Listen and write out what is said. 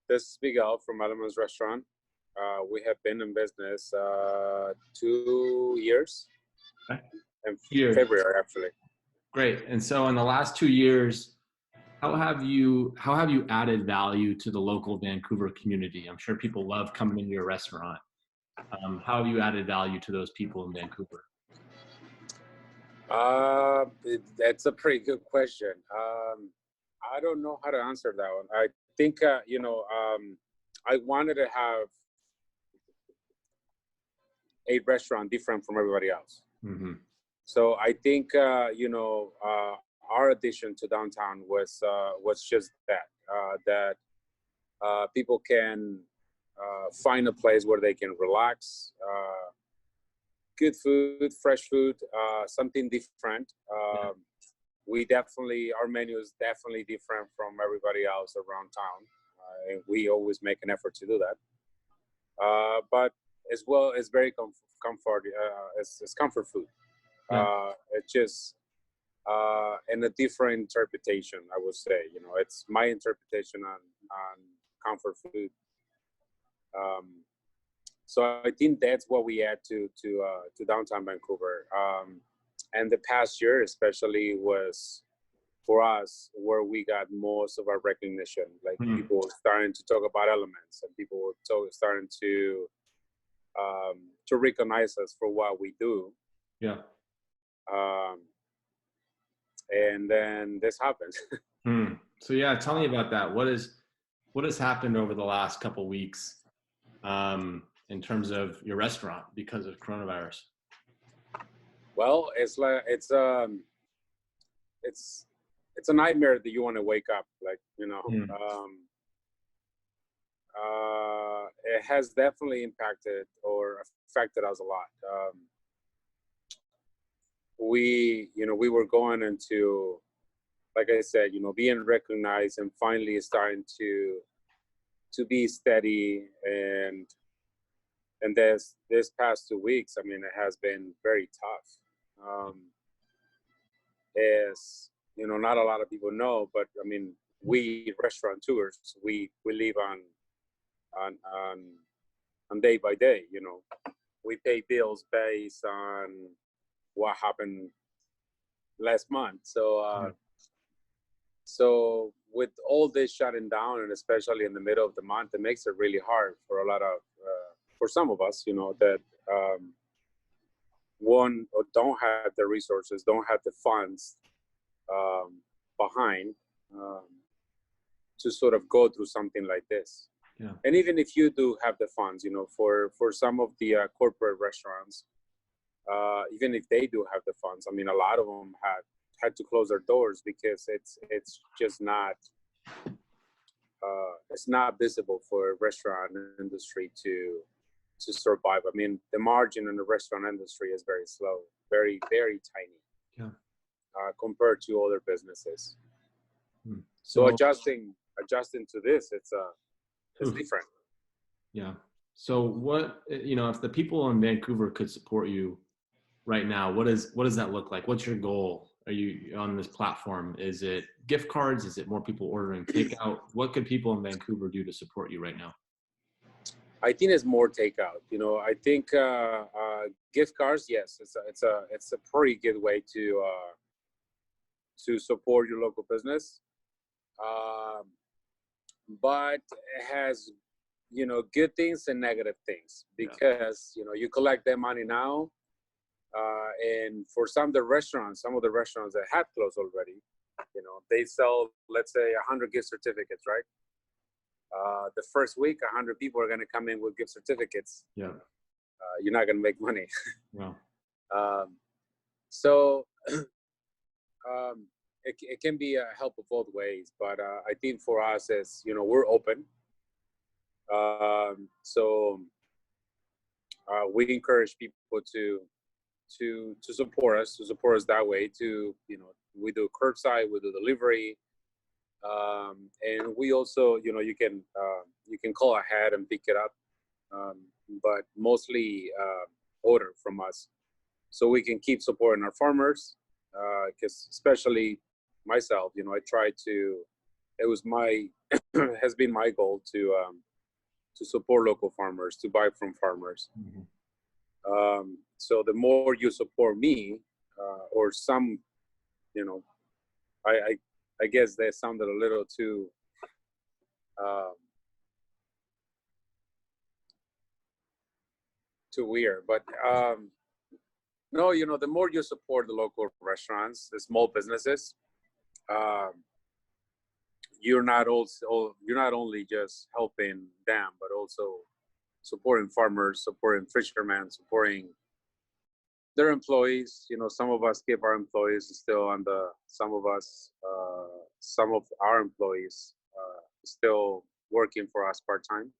This is Miguel from Elements Restaurant. We have been in business 2 years Okay. in Years. February, actually. Great. And so in the last 2 years, how have you added value to the local Vancouver community? I'm sure people love coming into your restaurant. How have you added value to those people in Vancouver? That's a pretty good question. I don't know how to answer that one. I think, I wanted to have a restaurant different from everybody else. Mm-hmm. So I think, our addition to downtown was just that people can find a place where they can relax, good food, fresh food, something different. Our menu is definitely different from everybody else around town. And we always make an effort to do that. But as well, it's very comfort. It's comfort food. It's just and a different interpretation, I would say. It's my interpretation on comfort food. So I think that's what we add to downtown Vancouver. And the past year, especially, was for us where we got most of our recognition. Like people were starting to talk about Elements, and people were starting to recognize us for what we do. Yeah. And then this happened. So yeah, tell me about that. What has happened over the last couple of weeks in terms of your restaurant because of coronavirus? Well, it's a nightmare that you want to wake up, it has definitely impacted or affected us a lot. We were going into, like I said, being recognized and finally starting to be steady, and this past 2 weeks, I mean, it has been very tough. As not a lot of people know, but I mean, we restaurateurs, we live on day by day. We pay bills based on what happened last month. So with all this shutting down, and especially in the middle of the month, it makes it really hard for for some of us, that one, or don't have the resources, don't have the funds behind to sort of go through something like this. Yeah. And even if you do have the funds, for some of the corporate restaurants, even if they do have the funds, I mean, a lot of them had to close their doors because it's just not it's not visible for a restaurant industry to survive. I mean, the margin in the restaurant industry is very slow, very, very tiny. Yeah. Compared to other businesses. So adjusting to this, it's different. Yeah. So what, if the people in Vancouver could support you right now, what does that look like? What's your goal? Are you on this platform? Is it gift cards? Is it more people ordering takeout? What could people in Vancouver do to support you right now? I think it's more takeout. I think gift cards, yes, it's a pretty good way to support your local business. But it has, good things and negative things, because, you collect that money now. And for some of the restaurants that had closed already, they sell, let's say, 100 gift certificates, right? The first week, 100 people are going to come in with gift certificates. Yeah. You're not going to make money. Wow. So it can be a help of both ways, but I think for us, as we're open. So we encourage people to support us that way. We do curbside, we do delivery, and we also, you can call ahead and pick it up, but mostly order from us, so we can keep supporting our farmers. Because especially myself, it was my has been my goal to support local farmers, to buy from farmers. Mhm. So the more you support me, or some, you know, I guess that sounded a little too um, too weird, but no, you know, the more you support the local restaurants, the small businesses, um, you're not only just helping them, but also supporting farmers, supporting fishermen, supporting their employees. You know, some of us keep our employees still on the. Some of our employees still working for us part time.